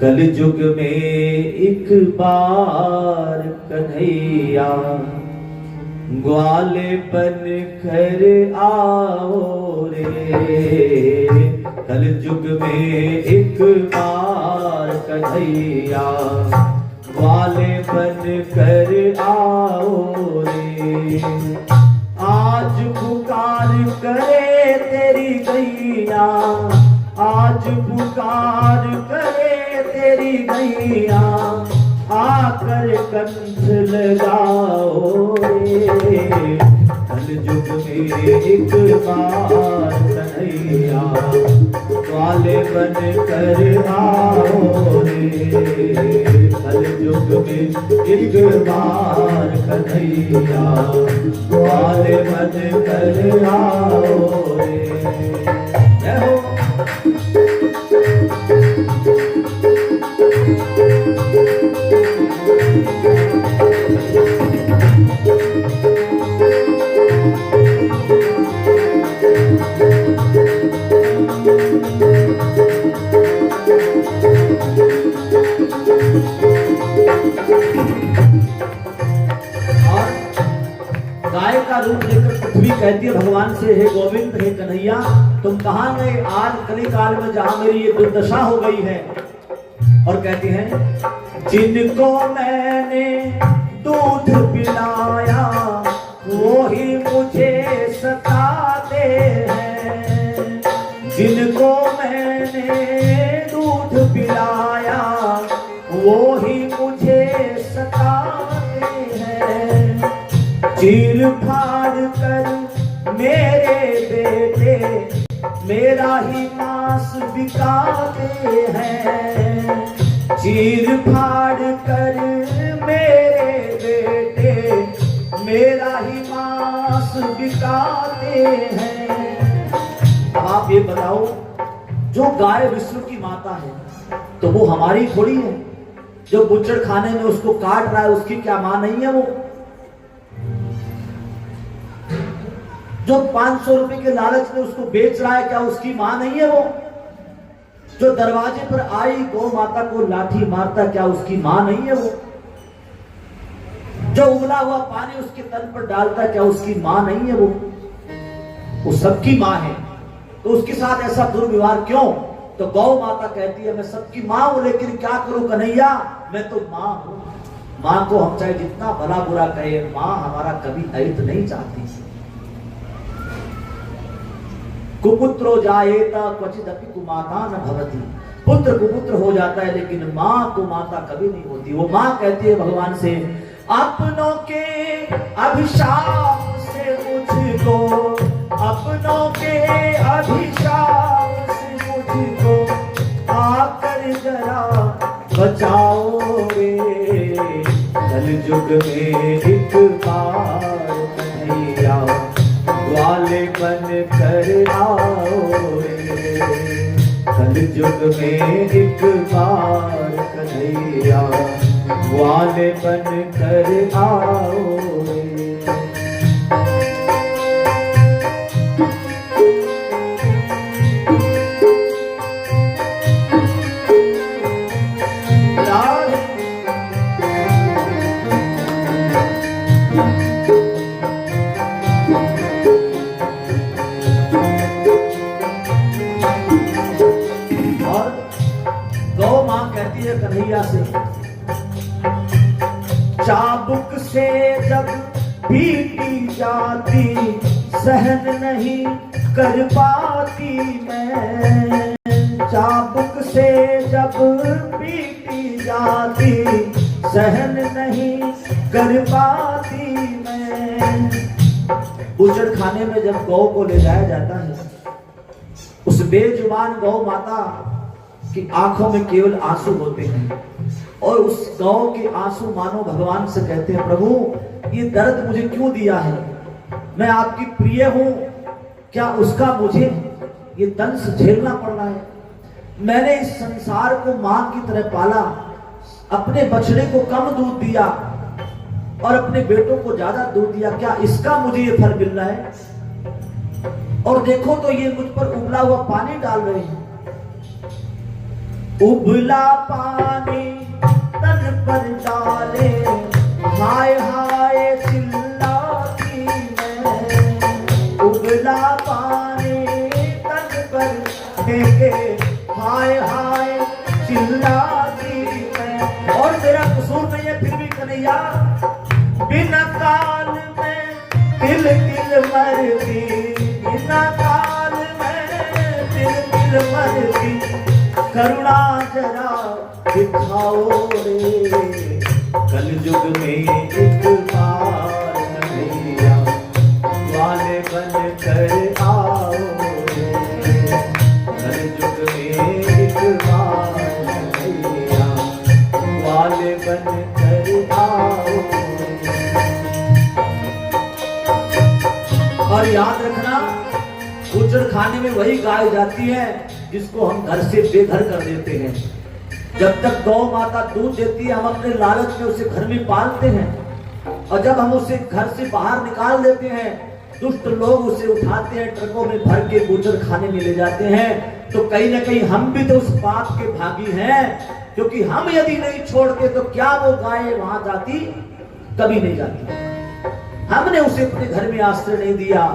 कल युग में एक बार कन्हैया ग्वाले बन कर आओ रे। कल युग में एक बार कन्हैया ग्वाले बन कर आओ रे। आज पुकार करे तेरी गैया, आज पुकार करे तेरी गैया, आकर कंठ लगाओ रे। कल युग में एक बार कन्हैया ग्वाले बन कर आओ रे। कल युग में एक बार कन्हैया ग्वाले बन कर आओ रे। जय हो। गाय का रूप लेकर पृथ्वी कहती है भगवान से, हे गोविंद हे कन्हैया तुम कहां गए आज कली काल में जहां मेरी ये दुर्दशा हो गई है। और कहती हैं जिनको मैंने दूध पिलाया वो ही मुझे सताते हैं। जिनको मैंने दूध पिलाया वो ही मुझे सताते हैं। चीर फाड़ कर मेरे बेटे मेरा ही मांस बिकाते हैं। चीर फाड़ कर मेरे बेटे मेरा ही मांस बिकाते हैं। अब आप ये बताओ, जो गाय विष्णु की माता है तो वो हमारी थोड़ी है। जो बुच्चड़ खाने में उसको काट रहा है उसकी क्या मां नहीं है वो? जो 500 रुपए के लालच में उसको बेच रहा है क्या उसकी मां नहीं है वो? जो दरवाजे पर आई गौ माता को लाठी मारता क्या उसकी मां नहीं है वो? जो उबला हुआ पानी उसके तन पर डालता क्या उसकी मां नहीं है वो? वो सबकी मां है, तो उसके साथ ऐसा दुर्व्यवहार क्यों? तो गौ माता कहती है मैं सबकी मां हूं लेकिन क्या करूं कन्हैया, मैं तो मां हूं। मां को हम चाहे जितना भला बुरा कहे, मां हमारा कभी अहित नहीं चाहती। कुपुत्रो जायेता क्वचिदपि कुमाता न भवति। पुत्र कुपुत्र हो जाता है लेकिन मां कुमाता कभी नहीं होती। वो मां कहती है भगवान से, अपनों के अभिशाप से मुझको, अपनों के अभिशाप से मुझको आकर जरा बचाओ रे। कल युग में एक बार कन्हैया ग्वाले बन कर आओ रे। कल युग में एक बार कन्हैया ग्वाले बन कर आओ रे। कन्हैया से, चाबुक से जब पीटी जाती सहन नहीं कर पाती मैं। चाबुक से जब पीटी जाती सहन नहीं कर पाती मैं। बुचड़ खाने में जब गौ को ले जाया जाता है, उस बेजुबान गौ माता कि आंखों में केवल आंसू होते हैं और उस गौ के आंसू मानो भगवान से कहते हैं, प्रभु ये दर्द मुझे क्यों दिया है? मैं आपकी प्रिय हूं, क्या उसका मुझे ये दंश झेलना पड़ रहा है? मैंने इस संसार को मां की तरह पाला, अपने बछड़े को कम दूध दिया और अपने बेटों को ज्यादा दूध दिया, क्या इसका मुझे ये फल मिल रहा है? और देखो तो ये मुझ पर उबला हुआ पानी डाल रहे हैं। उबला पानी तन पर डाले, हाय हाय चिल्लाती मैं। उबला पानी तन पर फेंके, हाय हाय चिल्लाती मैं। और मेरा कसूर नहीं है, फिर भी कन्हैया बिना काल में तिल तिल मरती, बिना काल में तिल तिल मरती। करुणा जरा दिखाओ रे, कलयुग में एक बार कन्हैया वाले बन कर आओ रे। कलयुग में एक बार कन्हैया वाले बन कर आओ। और याद रखना, गुजर खाने में वही गाय जाती है जिसको हम घर से बेघर कर देते हैं। जब तक गौ माता दूध देती है, हम अपने लालच में उसे घर में पालते हैं, और जब हम उसे घर से बाहर निकाल देते हैं, दुष्ट लोग उसे उठाते हैं, ट्रकों में भर के गुजर खाने में ले जाते हैं। तो कहीं ना कहीं हम भी तो उस पाप के भागी हैं, क्योंकि हम यदि नहीं छोड़ते तो क्या वो गाय वहां जाती? कभी नहीं जाती। हमने उसे अपने घर में आश्रय नहीं दिया,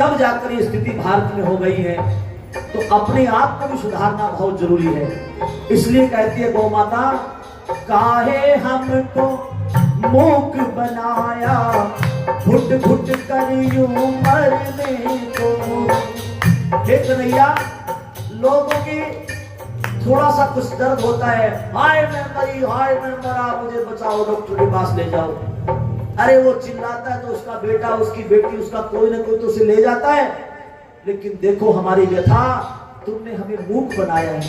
तब जाकर ये स्थिति भारत में हो गई है। तो अपने आप को भी सुधारना बहुत जरूरी है। इसलिए कहती है गौ माता, काहे हमको मूक बनाया, घुट घुट कर यूं मरने को। हे कन्हैया, लोगों की थोड़ा सा कुछ दर्द होता है, हाय मैं मरी, हाय मैं मरा, मुझे बचाओ, डॉक्टर के पास ले जाओ। अरे वो चिल्लाता है तो उसका बेटा, उसकी बेटी, उसका कोई ना कोई तो उसे ले जाता है। लेकिन देखो हमारी व्यथा, तुमने हमें मूक बनाया है,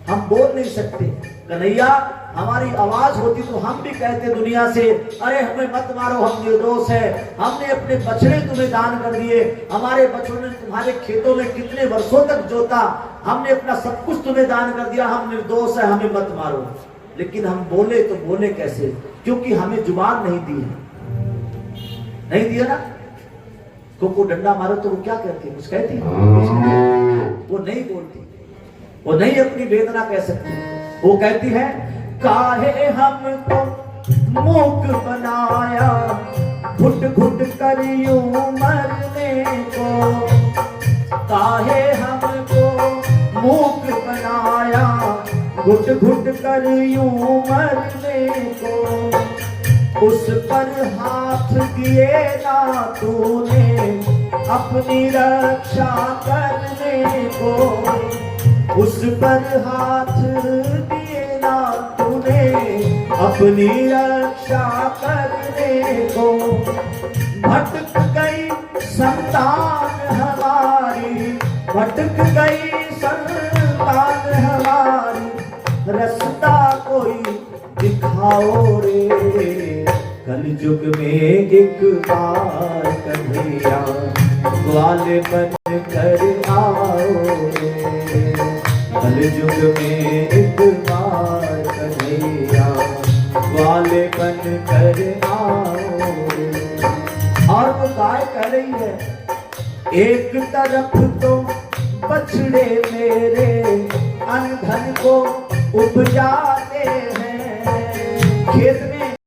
हम बोल नहीं सकते। कन्हैया, हमारी आवाज होती तो हम भी कहते दुनिया से, अरे हमें मत मारो, हम निर्दोष है, हमने अपने बछड़े तुम्हें दान कर दिए, हमारे बछड़ों ने तुम्हारे खेतों में कितने वर्षों तक जोता, हमने अपना सब कुछ तुम्हें दान कर दिया, हम निर्दोष है, हमें मत मारो। लेकिन हम बोले तो बोले कैसे? क्योंकि हमें जुबान नहीं दी है, नहीं दिया ना। को डंडा मारो तो वो क्या कहती है? कुछ कहती है? वो नहीं बोलती, वो नहीं अपनी वेदना कह सकती। वो कहती है, काहे हमको मूक बनाया, घुट घुट कर यूं मरने को। काहे हमको मूक बनाया, घुट घुट कर यूं मरने को। उस पर हाथ दिए ना तूने, अपनी रक्षा करने को। उस पर हाथ दिए ना तूने, अपनी रक्षा करने को। भटक गई संतान हमारी, भटक गई संतान हमारी, रास्ता कोई दिखाओ रे। कलयुग में एक बार कन्हैया वाले बन कर आओ रे। कलयुग में एक बार कन्हैया वाले बन कर आओ रे। और वो गाय कह रही है, एक तरफ तो बछड़े मेरे अनधन को उपजाते हैं, खेत